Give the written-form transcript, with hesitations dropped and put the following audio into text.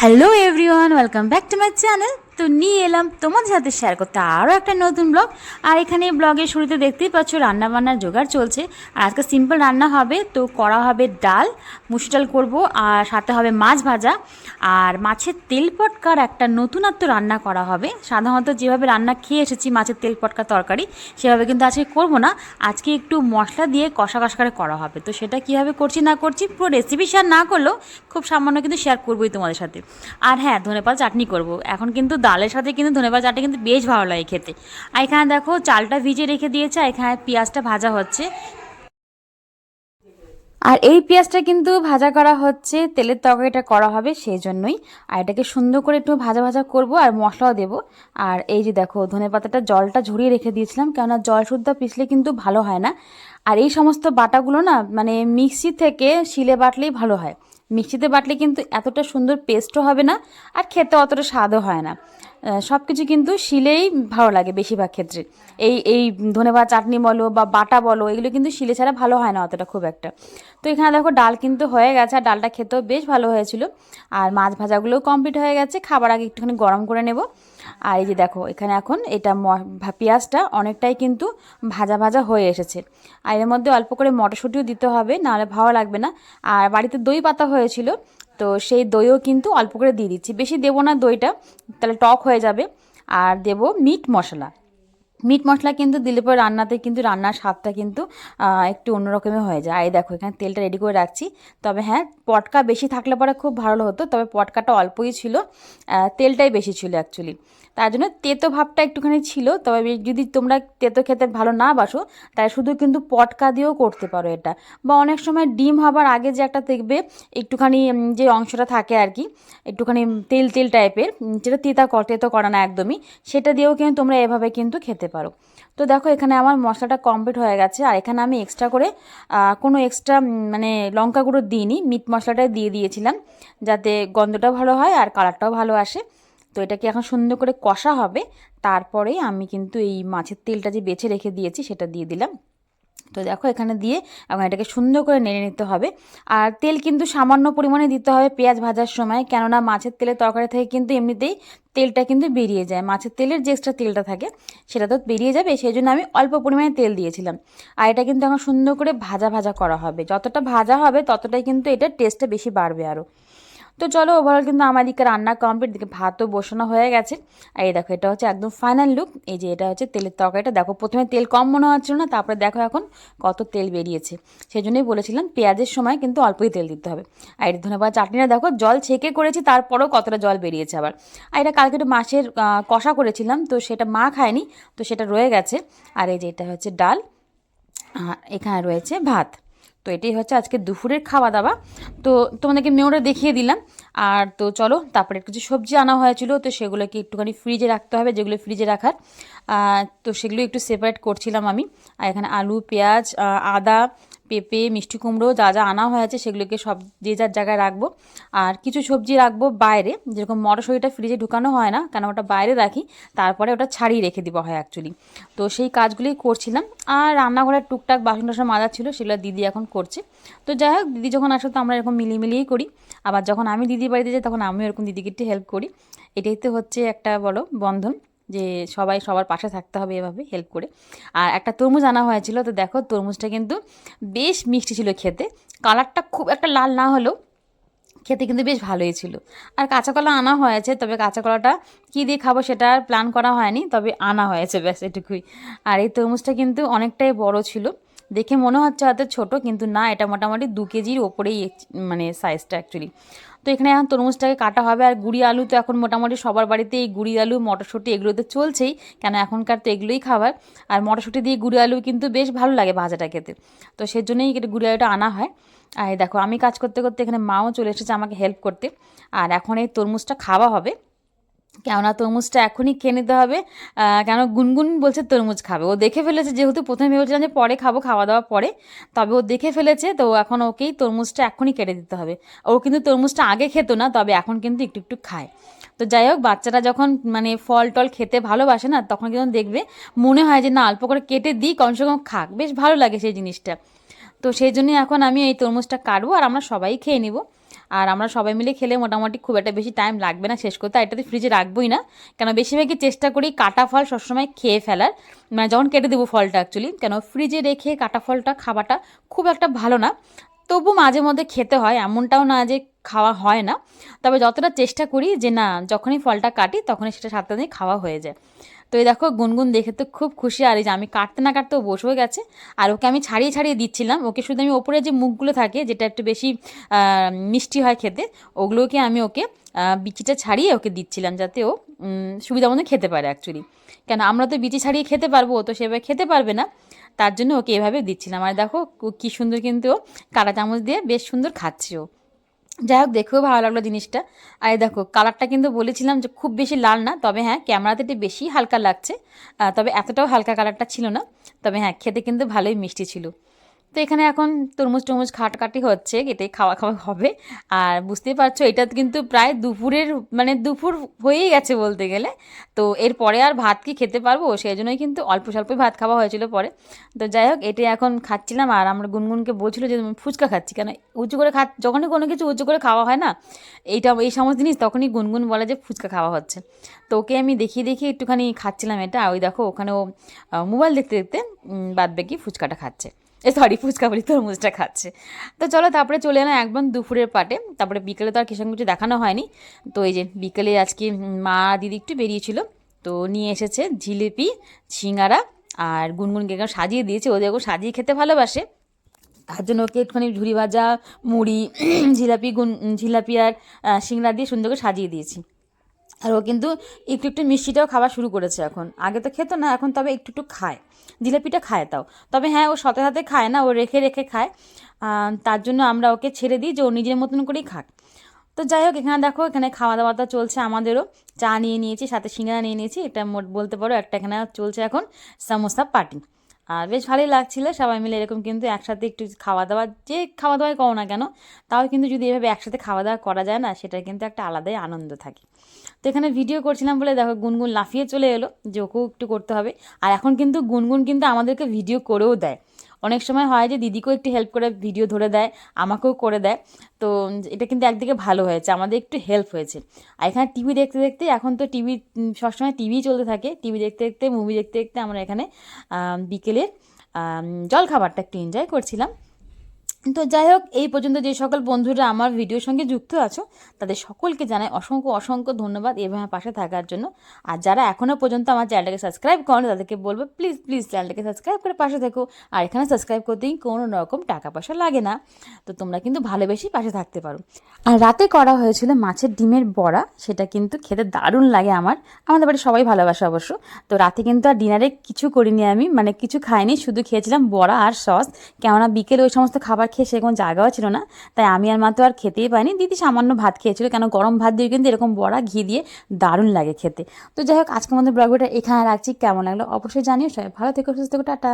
Hello everyone, welcome back to my channel. তো নিয়ে এলাম তোমাদের সাথে শেয়ার করতে আরও একটা নতুন ব্লগ। আর এখানে ব্লগের শুরুতে দেখতেই পাচ্ছ রান্নাবান্নার জোগাড় চলছে। আর আজকে সিম্পল রান্না হবে, তো করা হবে ডাল, মুসুর ডাল করবো, আর সাথে হবে মাছ ভাজা আর মাছের তেল পটকার একটা নতুনত্ব রান্না করা হবে। সাধারণত যেভাবে রান্না খেয়ে এসেছি মাছের তেল পটকা তরকারি, সেভাবে কিন্তু আজকে করবো না। আজকে একটু মশলা দিয়ে কষা কষা করে করা হবে। তো সেটা কীভাবে করছি না করছি পুরো রেসিপি শেয়ার না করলেও খুব সামান্য কিন্তু শেয়ার করবোই তোমাদের সাথে। আর হ্যাঁ, ধনেপাতা চাটনি করব এখন, কিন্তু ডালের সাথে কিন্তু ধনেপাতা চাটনি কিন্তু বেশ ভালো লাগে খেতে। আর এখানে দেখো চালটা ভিজিয়ে রেখে দিয়েছে, আর এখানে পেঁয়াজটা ভাজা হচ্ছে। আর এই পেঁয়াজটা কিন্তু ভাজা করা হচ্ছে, তেলের তরকারিটা করা হবে সেই জন্যই। আর এটাকে সুন্দর করে একটু ভাজা ভাজা করব আর মশলাও দেবো। আর এই যে দেখো ধনেপাতাটা জলটা ঝরিয়ে রেখে দিয়েছিলাম, কেননা জল শুদ্ধ পিষলে কিন্তু ভালো হয় না। আর এই সমস্ত বাটাগুলো না মানে মিক্সি থেকে শিলে বাটলেই ভালো হয়। মিক্সিতে বাটলে কিন্তু এতটা সুন্দর পেস্টও হবে না, আর খেতে অতটা স্বাদও হয় না। সব কিছু কিন্তু শিলেই ভালো লাগে বেশিরভাগ ক্ষেত্রে। এই ধনেপাতা চাটনি বলো বা বাটা বলো, এগুলো কিন্তু শিলে ছাড়া ভালো হয় না অতটা খুব একটা। তো এখানে দেখো ডাল কিন্তু হয়ে গেছে, আর ডালটা খেতেও বেশ ভালো হয়েছিল। আর মাছ ভাজাগুলোও কমপ্লিট হয়ে গেছে, খাবার আগে একটুখানি গরম করে নেব। আর এই যে দেখো এখানে এখন এটা পেঁয়াজটা অনেকটাই কিন্তু ভাজা ভাজা হয়ে এসেছে। আর এর মধ্যে অল্প করে মটরশুঁটিও দিতে হবে, নাহলে ভালো লাগবে না। আর বাড়িতে দই পাতা হয়েছিল, তো সেই দইও কিন্তু অল্প করে দিয়ে দিচ্ছি, বেশি দেবো না দইটা, তাহলে টক হয়ে যাবে। আর দেবো মিট মশলা। মিট মশলা কিন্তু দিলে পরে রান্নাতে কিন্তু রান্নার স্বাদটা কিন্তু একটু অন্যরকমের হয়ে যায়। এই দেখো এখানে তেলটা রেডি করে রাখছি। তবে হ্যাঁ, পটকা বেশি থাকলে পরে খুব ভালো হতো, তবে পটকাটা অল্পই ছিল, তেলটাই বেশি ছিল অ্যাকচুয়ালি। তার জন্য তেতো ভাবটা একটুখানি ছিল। তবে যদি তোমরা তেতো খেতে ভালো না বাসো, তাই শুধু কিন্তু পটকা দিয়েও করতে পারো এটা। বা অনেক সময় ডিম হবার আগে যে একটা দেখবে একটুখানি যে অংশটা থাকে আর কি, একটুখানি তেল তেল টাইপের, যেটা তেতো করা না একদমই, সেটা দিয়েও কিন্তু তোমরা এভাবে কিন্তু খেতে পারো। তো দেখো এখানে আমার মশলাটা কমপ্লিট হয়ে গেছে। আর এখানে আমি এক্সট্রা করে কোনো এক্সট্রা মানে লঙ্কা গুঁড়ো দিইনি, মিট মশলাটাই দিয়ে দিয়েছিলাম, যাতে গন্ধটাও ভালো হয় আর কালারটাও ভালো আসে। তো এটাকে এখন সুন্দর করে কষা হবে, তারপরেই আমি কিন্তু এই মাছের তেলটা যে বেছে রেখে দিয়েছি সেটা দিয়ে দিলাম। তো দেখো এখানে দিয়ে এবং এটাকে সুন্দর করে নেড়ে নিতে হবে। আর তেল কিন্তু সামান্য পরিমাণে দিতে হবে পেঁয়াজ ভাজার সময়, কেননা মাছের তেলের তরকারি থেকে কিন্তু এমনিতেই তেলটা কিন্তু বেরিয়ে যায়। মাছের তেলের যে এক্সট্রা তেলটা থাকে সেটা তো বেরিয়ে যাবে, সেই জন্য আমি অল্প পরিমাণে তেল দিয়েছিলাম। আর এটা কিন্তু এখন সুন্দর করে ভাজা ভাজা করা হবে, যতটা ভাজা হবে ততটাই কিন্তু এটার টেস্টটা বেশি বাড়বে আরও। তো চলো ওভারঅল কিন্তু আমার দিকে রান্না কমপ্লিট, দিকে ভাতও বসানো হয়ে গেছে। আর এই দেখো এটা হচ্ছে একদম ফাইনাল লুক। এই যে এটা হচ্ছে তেলের তরকারিটা, দেখো প্রথমে তেল কম মনে হচ্ছিল না, তারপরে দেখো এখন কত তেল বেরিয়েছে। সেই জন্যই বলেছিলাম পেঁয়াজের সময় কিন্তু অল্পই তেল দিতে হবে। আর এটা ধন্যবাদ চাটনিটা দেখো জল ছেঁকে করেছি, তারপরেও কতটা জল বেরিয়েছে আবার। আর এটা কালকে একটু মাছের কষা করেছিলাম, তো সেটা মা খায়নি, তো সেটা রয়ে গেছে। আর এই যে এটা হচ্ছে ডাল, এখানে রয়েছে ভাত। তো এটাই হচ্ছে আজকে দুপুরের খাওয়া দাওয়া। তো তোমাদেরকে মেনুটা দেখিয়ে দিলাম। আর তো চলো তারপরে কিছু সবজি আনা হয়েছিল, তো সেগুলোকে একটুখানি ফ্রিজে রাখতে হবে, যেগুলো ফ্রিজে রাখার, তো সেগুলো একটু সেপারেট করছিলাম আমি। আর এখানে আলু, পেঁয়াজ, আদা, পেঁপে, মিষ্টি কুমড়ো যা যা আনা হয়েছে সেগুলোকে সব যে যার জায়গায় রাখবো। আর কিছু সবজি রাখবো বাইরে, যেরকম মটরশুঁটিটা ফ্রিজে ঢুকানো হয় না, কেন ওটা বাইরে রাখি, তারপরে ওটা ছাড়িয়ে রেখে দেওয়া হয় অ্যাকচুয়ালি। তো সেই কাজগুলোই করছিলাম। আর রান্নাঘরের টুকটাক বাসন টাসন মাজা ছিল, সেগুলো দিদি এখন করছে। তো যাই হোক, দিদি যখন আসে তো আমরা এরকম মিলিয়ে মিলিয়েই করি। আবার যখন আমি দিদি বাড়িতে যাই তখন আমিও এরকম দিদিকে একটু হেল্প করি। এটাই তো হচ্ছে একটা বলো বন্ধন, যে সবাই সবার পাশে থাকতে হবে এভাবে হেল্প করে। আর একটা তরমুজ আনা হয়েছিল, তো দেখো তরমুজটা কিন্তু বেশ মিষ্টি ছিল খেতে। কালারটা খুব একটা লাল না হলেও খেতে কিন্তু বেশ ভালোই ছিল। আর কাঁচা কলা আনা হয়েছে, তবে কাঁচা কলাটা কী দিয়ে খাবো সেটা আর প্ল্যান করা হয়নি, তবে আনা হয়েছে ব্যাস এটুকুই। আর এই তরমুজটা কিন্তু অনেকটাই বড় ছিল, দেখে মনে হচ্ছে হয়তো ছোটো, কিন্তু না, এটা মোটামুটি 2 কেজির ওপরেই মানে সাইজটা অ্যাকচুয়ালি। তো এখানে এখন তরমুজটাকে কাটা হবে। আর গুড়ি আলু তো এখন মোটামুটি সবার বাড়িতে এই গুড়ি আলু মটরশুঁটি এগুলো তো চলছেই, কেন এখনকার তো এগুলোই খাবার। আর মটরশুঁটি দিয়ে গুড়ি আলু কিন্তু বেশ ভালো লাগে ভাজাটা খেতে, তো সেজন্যই গুড়ি আলুটা আনা হয়। আর দেখো আমি কাজ করতে করতে এখানে মাও চলে এসেছে আমাকে হেল্প করতে। আর এখন এই তরমুজটা খাওয়া হবে, কেননা তরমুজটা এখনই খেয়ে নিতে হবে। কেন গুনগুন বলছে তরমুজ খাবে, ও দেখে ফেলেছে, যেহেতু প্রথমে ভেবেছিলাম যে পরে খাবো, খাওয়া দাওয়া পরে, তবে ও দেখে ফেলেছে, তো এখন ওকেই তরমুজটা এখনই কেটে দিতে হবে। ও কিন্তু তরমুজটা আগে খেতো না, তবে এখন কিন্তু একটু একটু খায়। তো যাই হোক, বাচ্চারা যখন মানে ফল টল খেতে ভালোবাসে না, তখন কিন্তু দেখবে মনে হয় যে না অল্প করে কেটে দিই, কমসে কম খাক, বেশ ভালো লাগে সেই জিনিসটা। তো সেই জন্যই এখন আমি এই তরমুজটা কাটবো আর আমরা সবাই খেয়ে নিব। আর আমরা সবাই মিলে খেলে মোটামুটি খুব একটা বেশি টাইম লাগবে না শেষ করতে। এটাতে ফ্রিজে রাখবোই না, কেন বেশিরভাগই চেষ্টা করি কাটা ফল সবসময় খেয়ে ফেলার, মানে যখন কেটে দেবো ফলটা অ্যাকচুয়ালি, কেন ফ্রিজে রেখে কাটা ফলটা খাওয়াটা খুব একটা ভালো না। তবু মাঝে মধ্যে খেতে হয়, এমনটাও না যে খাওয়া হয় না, তবে যতটা চেষ্টা করি যে না যখনই ফলটা কাটি তখনই সেটা সাথে সাথে খাওয়া হয়ে যায়। তো এই দেখো গুনগুন দেখে তো খুব খুশি, আর এই যে আমি কাটতে না কাটতেও বসেও গেছে। আর ওকে আমি ছাড়িয়ে ছাড়িয়ে দিচ্ছিলাম, ওকে শুধু আমি ওপরে যে মুখগুলো থাকে যেটা একটু বেশি মিষ্টি হয় খেতে, ওগুলোকে আমি ওকে বিচিটা ছাড়িয়ে ওকে দিচ্ছিলাম, যাতে ও সুবিধা মতো খেতে পারে অ্যাকচুয়ালি। কেন আমরা তো বিচি ছাড়িয়ে খেতে পারবো, ও তো সেভাবে খেতে পারবে না, তার জন্য ওকে এভাবে দিচ্ছিলাম। আর দেখো কী সুন্দর কিন্তু ও কাঁটা চামচ দিয়ে বেশ সুন্দর খাচ্ছে ও। যাই হোক দেখেও ভালো লাগলো জিনিসটা। আর এই দেখো কালারটা কিন্তু বলেছিলাম যে খুব বেশি লাল না, তবে হ্যাঁ ক্যামেরাতে একটু বেশি হালকা লাগছে, তবে এতটাও হালকা কালারটা ছিল না, তবে হ্যাঁ খেতে কিন্তু ভালোই মিষ্টি ছিল। তো এখানে এখন তরমুজ টরমুজ কাটাকাটি হচ্ছে, এটাই খাওয়া খাওয়া হবে। আর বুঝতেই পারছো এটা কিন্তু প্রায় দুপুরের, মানে দুপুর হয়েই গেছে বলতে গেলে। তো এরপরে আর ভাত কি খেতে পারবো, সেই জন্যই কিন্তু অল্প স্বল্পই ভাত খাওয়া হয়েছিল পরে। তো যাই হোক এটাই এখন খাচ্ছিলাম। আর আমরা গুনগুনকে বলছিল যে তুমি ফুচকা খাচ্ছি কেন, উঁচু করে যখনই কোনো কিছু উঁচু করে খাওয়া হয় না এই সমস্ত জিনিস, তখনই গুনগুন বলে যে ফুচকা খাওয়া হচ্ছে। তো ওকে আমি দেখিয়ে দেখিয়ে একটুখানি খাচ্ছিলাম এটা। ওই দেখো ওখানে ও মোবাইল দেখতে দেখতে বাদ বাকি ফুচকাটা খাচ্ছে, সরি ফুচকা বলি, তরমুজটা খাচ্ছে। তো চলো তারপরে চলে এলাম একদম দুপুরের পাটে। তারপরে বিকেলে তো আর কিছু কিছু দেখানো হয়নি। তো এই যে বিকেলে আজকে মা দিদি একটু বেরিয়েছিল, তো নিয়ে এসেছে জিলিপি, সিঙ্গারা, আর গুনগুনকে একদম সাজিয়ে দিয়েছে, ওদের সাজিয়ে খেতে ভালোবাসে, তার জন্য ওকে একটুখানি ঝুড়ি ভাজা, মুড়ি, জিলাপি আর সিঙ্গারা দিয়ে সুন্দর করে সাজিয়ে দিয়েছি। আর ও কিন্তু একটু একটু মিষ্টিটাও খাওয়া শুরু করেছে এখন, আগে তো খেতো না, এখন তবে একটু একটু খায়, জিলাপিটা খায় তাও। তবে হ্যাঁ ও সাথে সাথে খায় না, ও রেখে রেখে খায়, তার জন্য আমরা ওকে ছেড়ে দিই যে ও নিজের মতন করেই খাক। তো যাই হোক এখানে দেখো এখানে খাওয়া দাওয়াটা চলছে আমাদেরও, চা নিয়ে নিয়েছি, সাথে সিঙ্গারা নিয়ে নিয়েছি, এটা মোট বলতে পারো একটা এখানে চলছে এখন সামোসা পার্টি। আর বেশ ভালোই লাগছিলো সবাই মিলে এরকম কিন্তু একসাথে একটু খাওয়া দাওয়া, যে খাওয়া দাওয়াই করো না কেন, তাও কিন্তু যদি এভাবে একসাথে খাওয়া দাওয়া করা যায় না, সেটার কিন্তু একটা আলাদাই আনন্দ থাকে। তো এখানে ভিডিও করছিলাম বলে দেখো গুনগুন লাফিয়ে চলে এলো যে ওকেও একটু করতে হবে। আর এখন কিন্তু গুনগুন কিন্তু আমাদেরকে ভিডিও করেও দেয়, অনেক সময় হয় যে দিদিকেও একটু হেল্প করে ভিডিও ধরে দেয়, আমাকেও করে দেয়। তো এটা কিন্তু একদিকে ভালো হয়েছে, আমাদের একটু হেল্প হয়েছে। আর এখানে টিভি দেখতে দেখতে, এখন তো টিভি সবসময় টিভি চলতে থাকে, টিভি দেখতে দেখতে মুভি দেখতে দেখতে আমরা এখানে বিকেলের জলখাবারটা একটু এনজয় করছিলাম। তো যাই হোক এই পর্যন্ত যে সকল বন্ধুরা আমার ভিডিওর সঙ্গে যুক্ত আছো তাদের সকলকে জানাই অসংখ্য অসংখ্য ধন্যবাদ এভাবে পাশে থাকার জন্য। আর যারা এখনও পর্যন্ত আমার চ্যানেলটাকে সাবস্ক্রাইব করেন তাদেরকে বলবো প্লিজ প্লিজ চ্যানেলটাকে সাবস্ক্রাইব করে পাশে থেকো। আর এখানে সাবস্ক্রাইব করতেই কোনো রকম টাকা পয়সা লাগে না, তো তোমরা কিন্তু ভালোবেসেই পাশে থাকতে পারো। আর রাতে করা হয়েছিল মাছের ডিমের বড়া, সেটা কিন্তু খেতে দারুণ লাগে আমাদের বাড়ি সবাই ভালোবাসে অবশ্য। তো রাতে কিন্তু আর ডিনারে কিছু করিনি আমি, মানে কিছু খাইনি, শুধু খেয়েছিলাম বড়া আর সস, কেননা বিকেলে ওই সমস্ত খাবার খেয়ে সেরকম জায়গাও ছিল না, তাই আমি আর মা তো আর খেতেই পাইনি, দিদি সামান্য ভাত খেয়েছিল, কেন গরম ভাত দিয়ে কিন্তু এরকম বড়া ঘি দিয়ে দারুণ লাগে খেতে। তো যাই হোক আজকে আমাদের ব্লগটা এখানে রাখছি, কেমন লাগলো অবশ্যই জানিও, সবাই ভালো থেকো সুস্থ থেকো, টাটা।